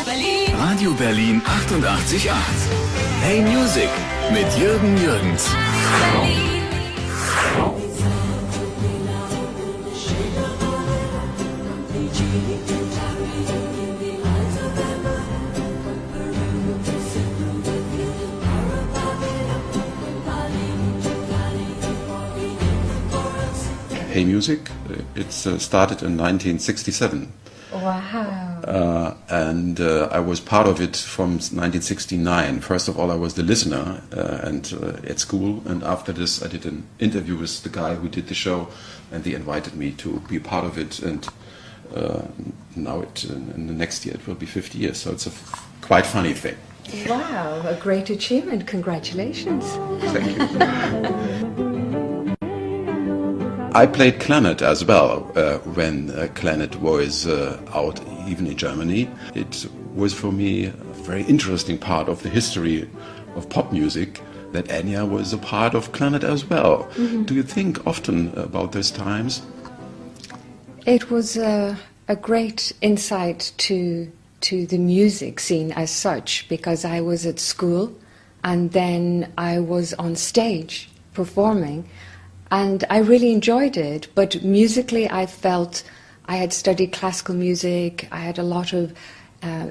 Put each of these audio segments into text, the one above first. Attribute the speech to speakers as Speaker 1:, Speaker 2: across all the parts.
Speaker 1: Radio Berlin 88.8. Hey Music mit Jürgen Jürgens.
Speaker 2: Hey Music, it's started in 1967.
Speaker 3: Wow.
Speaker 2: And I was part of it from 1969. First of all, I was the listener at school, and after this I did an interview with the guy who did the show, and they invited me to be part of it, and now in the next year it will be 50 years, so it's a quite funny thing.
Speaker 3: Wow, a great achievement. Congratulations.
Speaker 2: Thank you. I played clarinet as well when clarinet was out, even in Germany. It was for me a very interesting part of the history of pop music that Enya was a part of clarinet as well. Mm-hmm. Do you think often about those times?
Speaker 3: It was a great insight to the music scene as such, because I was at school and then I was on stage performing. And I really enjoyed it, but musically I felt I had studied classical music. I had a lot of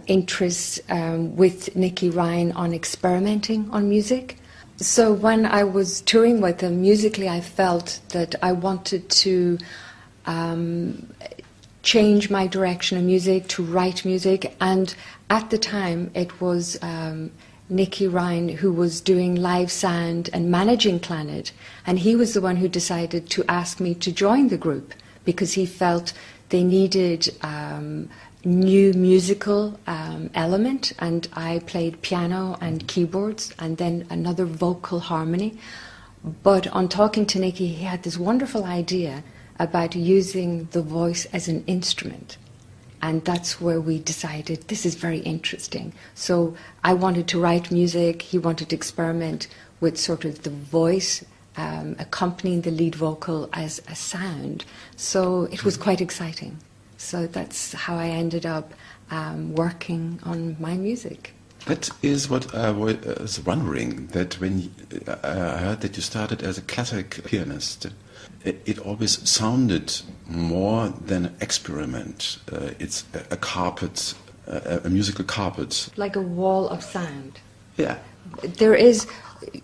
Speaker 3: interest with Nicky Ryan on experimenting on music. So when I was touring with him, musically I felt that I wanted to change my direction of music, to write music. And at the time it was Nicky Ryan who was doing live sound and managing clarinet, and he was the one who decided to ask me to join the group because he felt they needed new musical element, and I played piano and keyboards and then another vocal harmony. But on talking to Nicky, he had this wonderful idea about using the voice as an instrument. And that's where we decided, this is very interesting. So I wanted to write music, he wanted to experiment with sort of the voice accompanying the lead vocal as a sound. So it was quite exciting. So that's how I ended up working on my music.
Speaker 2: That is what I was wondering, that when I heard that you started as a classic pianist, it always sounded more than an experiment. It's a carpet, a musical carpet.
Speaker 3: Like a wall of sound.
Speaker 2: Yeah.
Speaker 3: There is,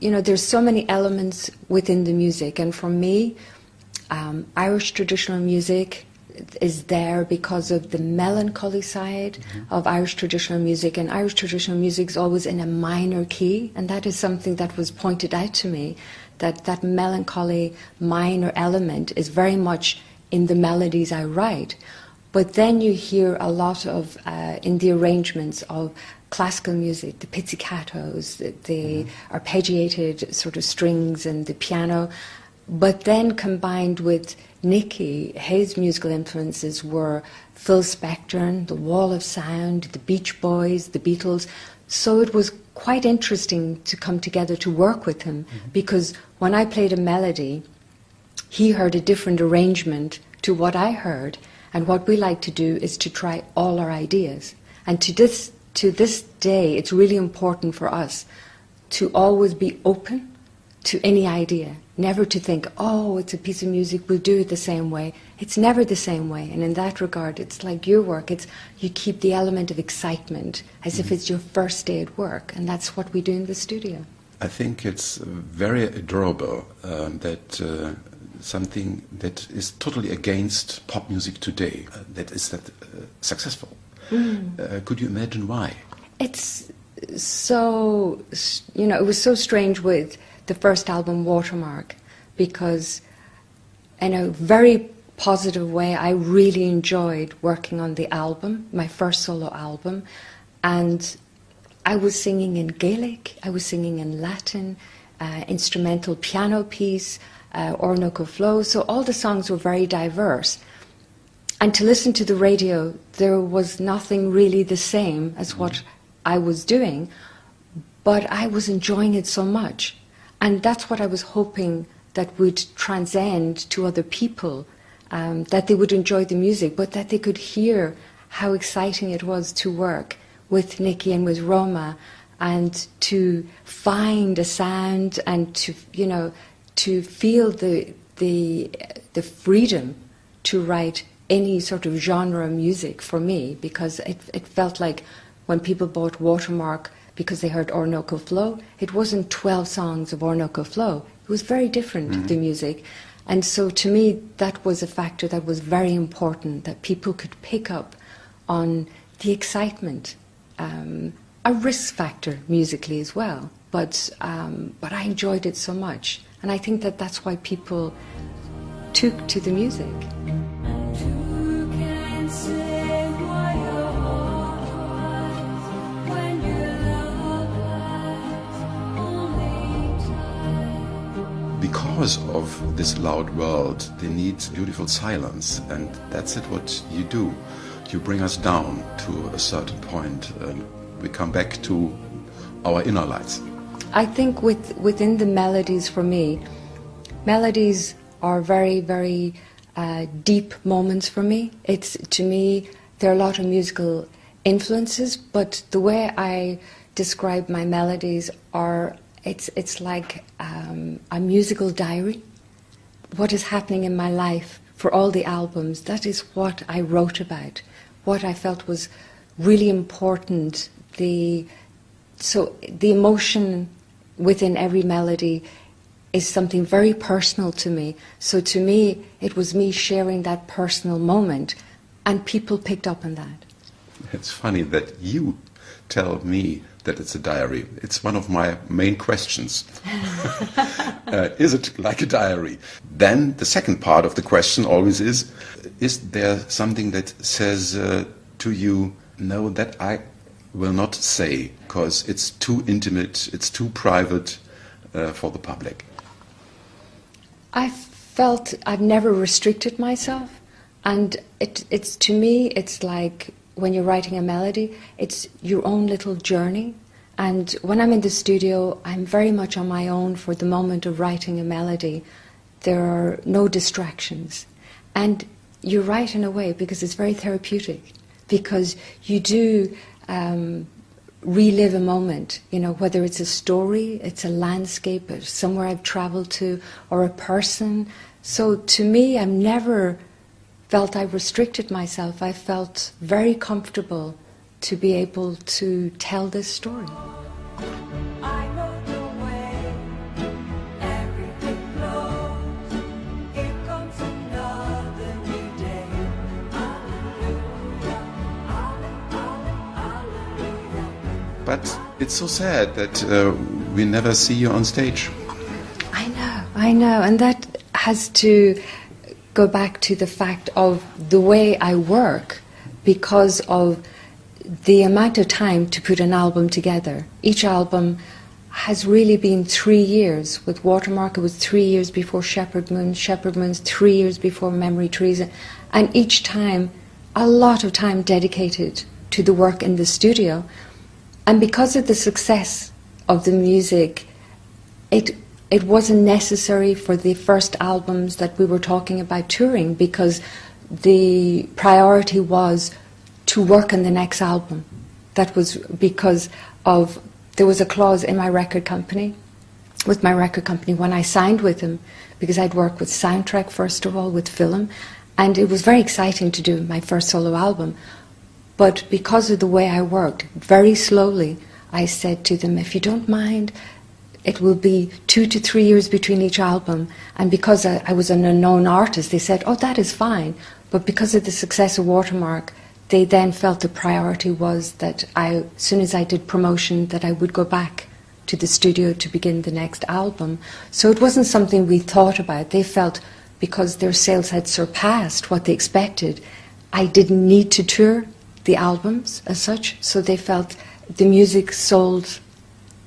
Speaker 3: there's so many elements within the music. And for me, Irish traditional music is there because of the melancholy side of Irish traditional music. And Irish traditional music is always in a minor key. And that is something that was pointed out to me, that melancholy minor element is very much in the melodies I write. But then you hear a lot of, in the arrangements of classical music, the pizzicatos, the arpeggiated sort of strings and the piano. But then combined with Nicky, his musical influences were Phil Spector, The Wall of Sound, the Beach Boys, the Beatles. So it was quite interesting to come together to work with him, because when I played a melody, he heard a different arrangement to what I heard. And what we like to do is to try all our ideas. And to this day, it's really important for us to always be open to any idea. Never to think, oh, it's a piece of music, we'll do it the same way. It's never the same way. And in that regard, it's like your work. You keep the element of excitement as if it's your first day at work. And that's what we do in the studio.
Speaker 2: I think it's very adorable that something that is totally against pop music today, that is successful. Could you imagine why?
Speaker 3: It's so, it was so strange with the first album, Watermark, because in a very positive way, I really enjoyed working on the album, my first solo album, and I was singing in Gaelic, I was singing in Latin, instrumental piano piece, Ornoco Flow, so all the songs were very diverse. And to listen to the radio, there was nothing really the same as what I was doing, but I was enjoying it so much. And that's what I was hoping that would transcend to other people, that they would enjoy the music, but that they could hear how exciting it was to work with Nikki and with Roma, and to find a sound and to, you know, to feel the freedom to write any sort of genre music for me, because it felt like when people bought Watermark because they heard Orinoco Flow, it wasn't 12 songs of Orinoco Flow. It was very different, the music. And so to me, that was a factor that was very important, that people could pick up on the excitement, a risk factor musically as well. But I enjoyed it so much. And I think that that's why people took to the music.
Speaker 2: Because of this loud world, they need beautiful silence, and that's it what you do. You bring us down to a certain point, and we come back to our inner lights.
Speaker 3: I think within the melodies, for me, melodies are very, very deep moments for me. To me, there are a lot of musical influences, but the way I describe my melodies are, it's like a musical diary. What is happening in my life for all the albums, that is what I wrote about, what I felt was really important. So the emotion within every melody is something very personal to me. So to me, it was me sharing that personal moment, and people picked up on that.
Speaker 2: It's funny that you tell me that it's a diary. It's one of my main questions. Is it like a diary? Then the second part of the question always is there something that says to you, no, that I will not say, because it's too intimate, it's too private for the public?
Speaker 3: I felt I've never restricted myself, and it's to me, it's like when you're writing a melody, it's your own little journey. And when I'm in the studio, I'm very much on my own for the moment of writing a melody. There are no distractions. And you write in a way because it's very therapeutic, because you do relive a moment, you know, whether it's a story, it's a landscape, or somewhere I've traveled to, or a person. So to me, I've never felt I restricted myself. I felt very comfortable to be able to tell this story.
Speaker 4: I know the way everything flows. Here comes another new day. Hallelujah, hallelujah.
Speaker 2: But it's so sad that we never see you on stage.
Speaker 3: I know, and that has to go back to the fact of the way I work, because of the amount of time to put an album together. Each album has really been 3 years. With Watermark, it was 3 years before Shepherd Moon's 3 years before Memory Trees, and each time a lot of time dedicated to the work in the studio. And because of the success of the music, it wasn't necessary for the first albums that we were talking about touring, because the priority was to work on the next album. That was because of, there was a clause in my record company, with my record company when I signed with them, because I'd worked with soundtrack first of all, with film, and it was very exciting to do my first solo album. But because of the way I worked, very slowly, I said to them, if you don't mind, it will be 2 to 3 years between each album. And because I was an unknown artist, they said, oh, that is fine. But because of the success of Watermark, they then felt the priority was that as soon as I did promotion, that I would go back to the studio to begin the next album. So it wasn't something we thought about. They felt because their sales had surpassed what they expected, I didn't need to tour the albums as such. So they felt the music sold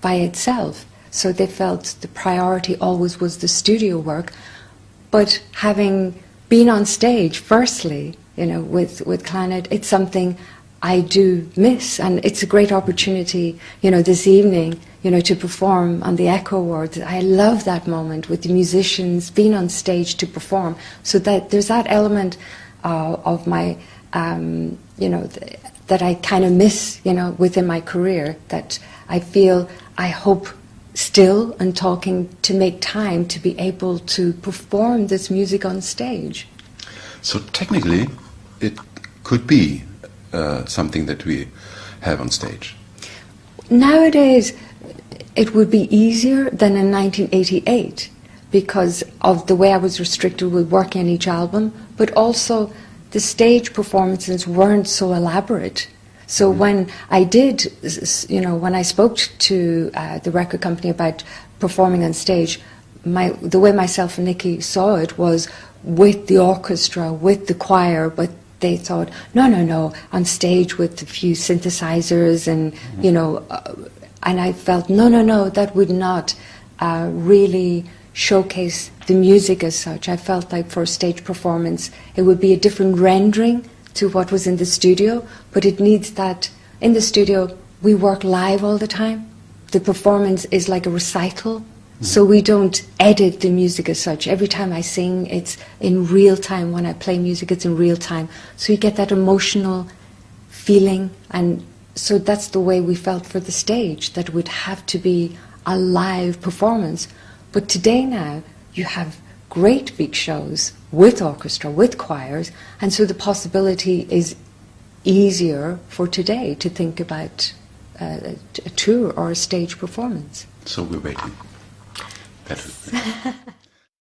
Speaker 3: by itself. So they felt the priority always was the studio work. But having been on stage, firstly, you know, with Clannad, it's something I do miss, and it's a great opportunity, you know, this evening, you know, to perform on the Echo Awards. I love that moment with the musicians being on stage to perform. So that there's that element of my that I kind of miss, within my career, that I feel, I hope still, and talking, to make time to be able to perform this music on stage.
Speaker 2: So technically, it could be something that we have on stage.
Speaker 3: Nowadays, it would be easier than in 1988 because of the way I was restricted with working on each album, but also the stage performances weren't so elaborate. So when I did, when I spoke to the record company about performing on stage, the way myself and Nicky saw it was with the orchestra, with the choir, but they thought, no, on stage with a few synthesizers and, and I felt, no, that would not really showcase the music as such. I felt like for a stage performance, it would be a different rendering to what was in the studio, but it needs that. In the studio, we work live all the time. The performance is like a recital, so we don't edit the music as such. Every time I sing, it's in real time. When I play music, it's in real time. So you get that emotional feeling, and so that's the way we felt for the stage, that it would have to be a live performance. But today now, you have great big shows with orchestra, with choirs, and so the possibility is easier for today to think about a tour or a stage performance.
Speaker 2: So we're waiting. Better.